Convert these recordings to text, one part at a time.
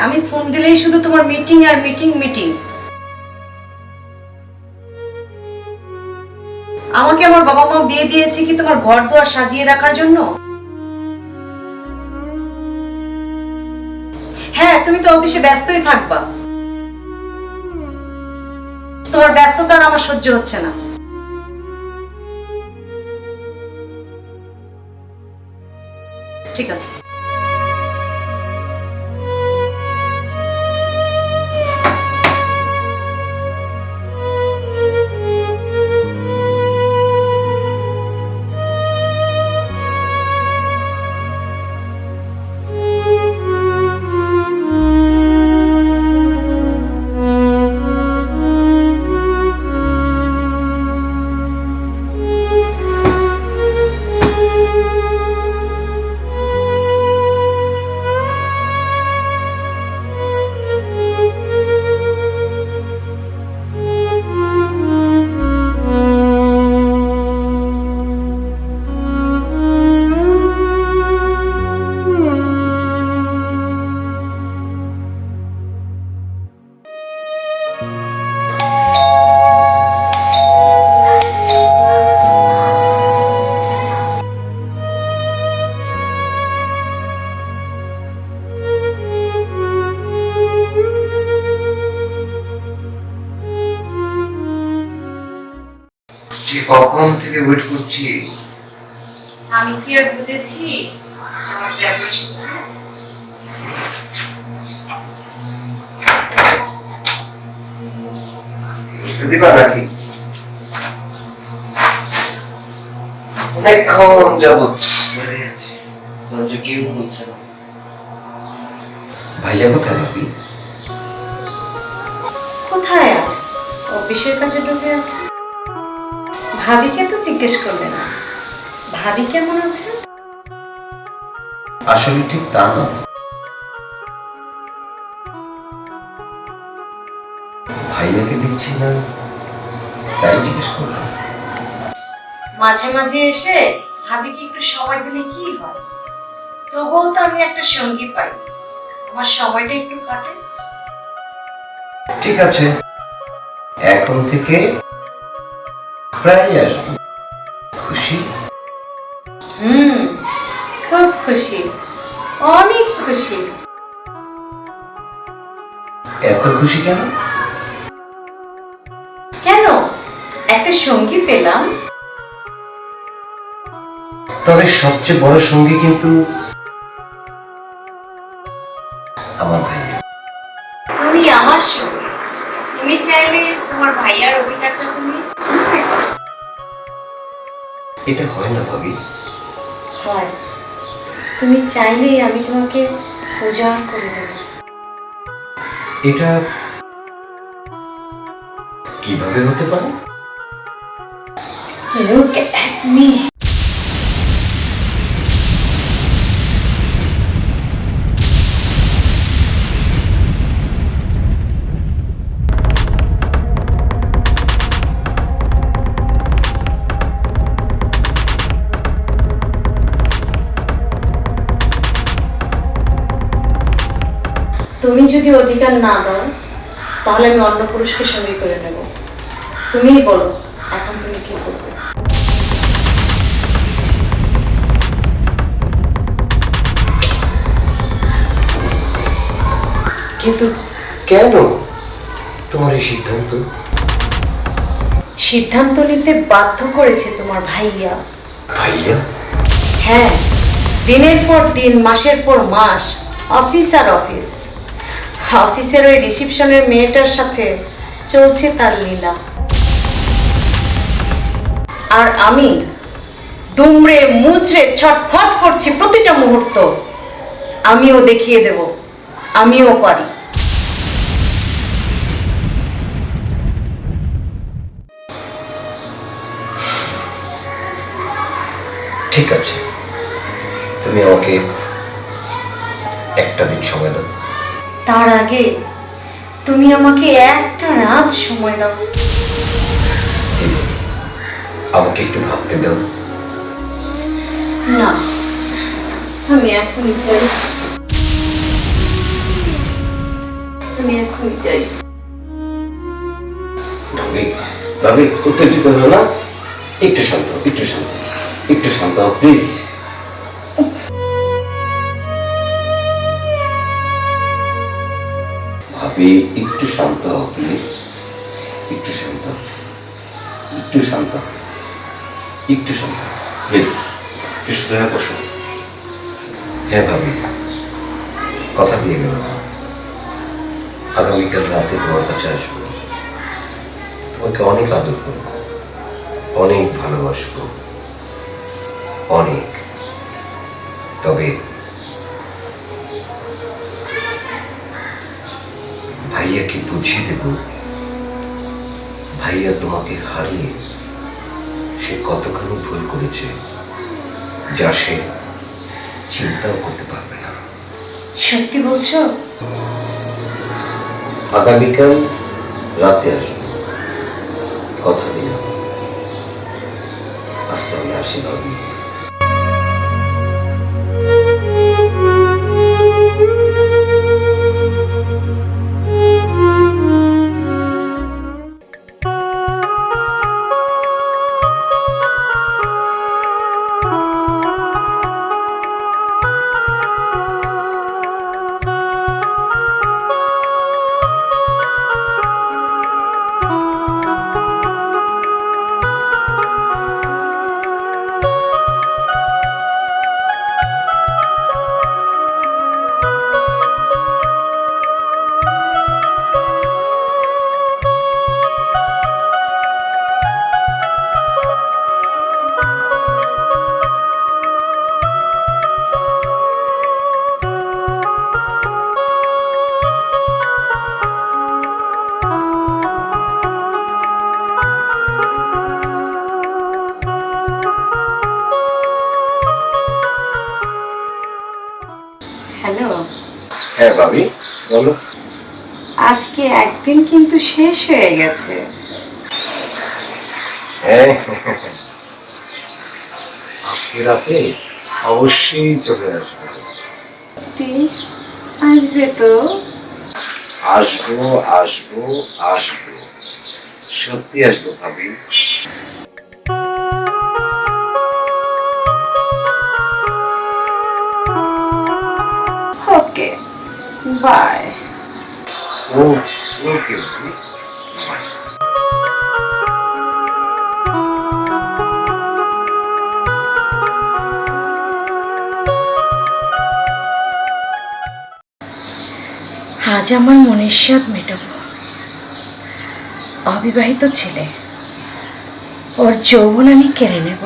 আমি ফোন দিলেই শুধু তোমার মিটিং আর মিটিং মিটিং। আমাকে আমার বাবা মা বিয়ে দিয়েছে কি তোমার ঘর দুয়ার সাজিয়ে রাখার জন্য? হ্যাঁ, তুমি তো অফিসে ব্যস্তই থাকবা। তোমার ব্যস্ততা আর আমার সহ্য হচ্ছে না। ঠিক আছে। কখন থেকে ওয়েট করছি। আমি কি আর বুঝেছি আমার ড্রাইভার এসেছে? বুঝতে দিবা নাকি? অনেকক্ষণ যাবৎ দাঁড়িয়ে আছি, দরজা কেউ খুলছে না। ভাইয়া কোথায় ভাবি? কোথায়? অফিসের কাছে ঢুকে আছে। ভাবিকে তো জিজ্ঞেস করবে না ভাবি কেমন আছে? আসলে ঠিক তা না, ভাইয়াকে দেখছি না তাই জিজ্ঞেস করলাম। মাঝে মাঝে এসে ভাবিকে একটু সময় দিলে কি হয়? তবুও তো আমি একটা সঙ্গী পাই, আমার সময়টা একটু কাটে। ঠিক আছে, এখন থেকে প্রায় আসবো। খুশি? খুব খুশি, অনেক খুশি। এত খুশি কেন? কেন? একটা সঙ্গী পেলাম। তবে সবচেয়ে বড় সঙ্গী কিন্তু আমার ভাইয়া। তুমি আমার সঙ্গী, তুমি চাইলে তোমার ভাইয়ার অধিকারটা তুমি নিতে পারো। এটা হয় না ভাবি। হয়, তুমি চাইলেই আমি তোমাকে উজাড় করে দেব। এটা কিভাবে হতে পারে? Look at me. তুমি যদি অধিকার না দাও তাহলে আমি অন্য পুরুষকে সঙ্গী করে নেব। তুমিই বলো এখন তুমি কি করবে? কিন্তু কেন তোমার এই সিদ্ধান্ত? সিদ্ধান্ত নিতে বাধ্য করেছে তোমার ভাইয়া। ভাইয়া? হ্যাঁ, দিনের পর দিন, মাসের পর মাস, অফিস আর অফিস। অফিসের ওই রিসিপশনের মেয়েটার সাথে চলছে তার লীলা। আর আমি দুমড়ে মুচড়ে ছটফট করছি প্রতিটা মুহূর্ত। আমিও দেখিয়ে দেব, আমিও পারি। ঠিক আছে, তুমি আমাকে একটা দিন সময় দাও। তার আগে তুমি আমাকে একটা রাত সময় দাও। আমাকে একটু ভাবতে দাও। না, আমি এখনই চাই। আমি এখনই যাই। ভাবি ভাবি উত্তেজিত হলো না, একটু শান্ত একটু শান্ত একটু শান্ত প্লিজ। ভাবি একটু শান্ত প্লিজ, একটু শান্ত একটু শান্ত একটু শান্ত প্লিজ, একটু শুনে বসো। হ্যাঁ ভাবি, কথা দিয়ে গেল আগামীকাল রাতে তোমার কাছে আসবো, তোমাকে অনেক আদর করবো, অনেক ভালোবাসবো, অনেক। তবে ভাইয়াকে বুঝিয়ে দেব ভাইয়া তোমাকে হারিয়ে সে কতখানি ভুল করেছে যা সে চিন্তাও করতে পারবে না। সত্যি বলছো? আগামীকাল রাতে আসবো, কথা দিলাম। আজকে আমি আসি ভাবি। হ্যালো, হ্যাঁ ভাবি বলো। আজকে একদিন কিন্তু শেষ হয়ে গেছে। হ্যাঁ আজকে রাতে অবশ্যই চলে আসবো। আসবে তো? আসবো আসবো আসবো, সত্যি আসবো ভাবি। ওকে, বাই। ও ওকে ভাবি, বাই। আজ আমার মনের স্বাদ মেটাবো। অবিবাহিত ছেলে, ওর যৌবন আমি কেড়ে নেব।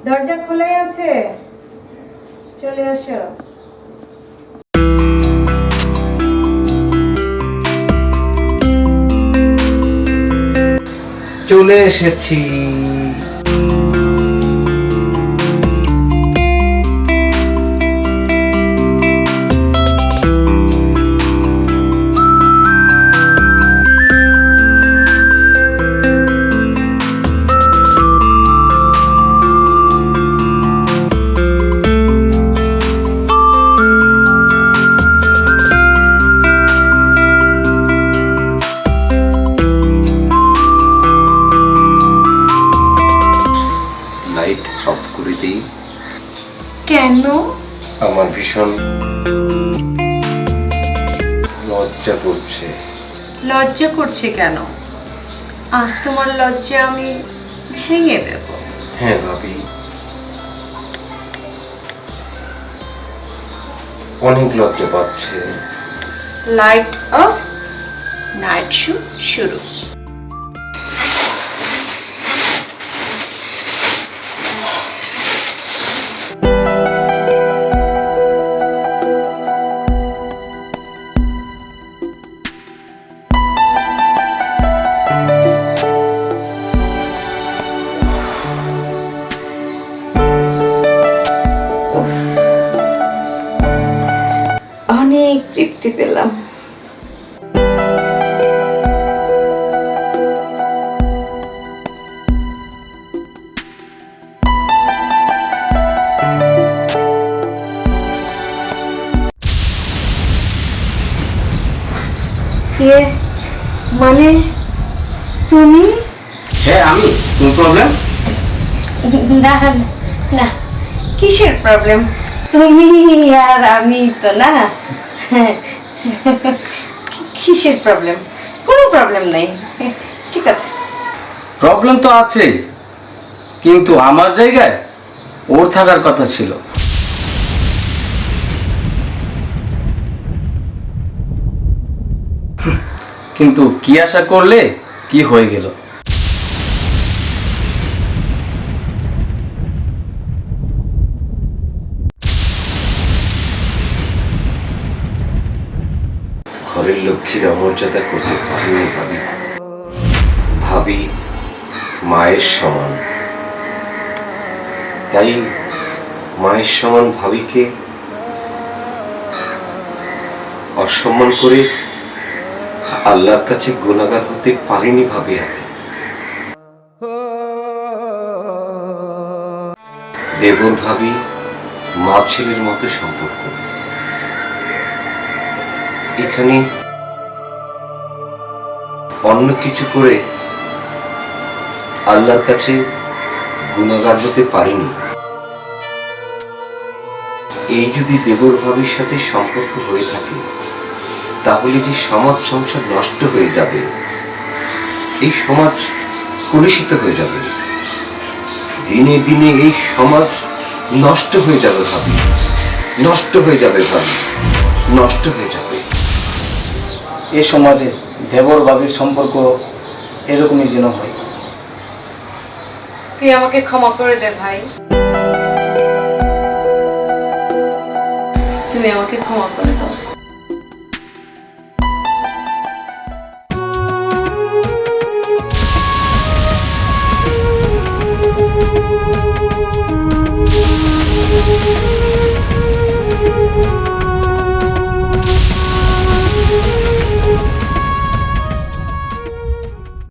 দরজা খোলাই আছে, চলে আসো। চলে এসেছি। লাইট অফ করে দিই। কেন? আমার ভীষণ লজ্জা করছে। লজ্জা করছে কেন? আজ তোমার লজ্জা আমি ভেঙে দেব। হ্যাঁ ভাবি, অনেক লজ্জা পাচ্ছে। লাইট অফ, নাইট শুট শুরু। অনেক তৃপ্তি পেলাম। মানে তুমি? হ্যাঁ আমি। কোন প্রবলেম? না না, কিসের প্রবলেম? তুমি আর আমি তো না। কিসের প্রবলেম? কোনো প্রবলেম নাই, ঠিক আছে। প্রবলেম তো আছে, কিন্তু আমার জায়গায় ওর থাকার কথা ছিল। কিন্তু কি আশা করলে কি হয়ে গেল। ঘরের লক্ষ্মীর অমর্যাদা করতে পারিনি ভাবি। ভাবি মায়ের সমান, তাই মায়ের সমান ভাবিকে অসম্মান করে আল্লাহর কাছে গুনাহগার হতে পারিনি ভাবি আমি। দেবর ভাবি মা ছেলের মতো সম্পর্ক। এখানে অন্য কিছু করে আল্লাহর কাছে গুনাহগার হতে পারিনি। এই যদি দেবর ভাবির সাথে সম্পর্ক হয়ে থাকে, তাহলে যে সমাজ সংসার নষ্ট হয়ে যাবে, এই সমাজ কলুষিত হয়ে যাবে। দিনে দিনে এই সমাজ নষ্ট হয়ে যাবে ভাবি, নষ্ট হয়ে যাবে ভাবি, নষ্ট হয়ে যাবে। এ সমাজে দেবর ভাবির সম্পর্ক এরকমই যেন হয়। তুই আমাকে ক্ষমা করে দে ভাই, তুমি আমাকে ক্ষমা করে দে।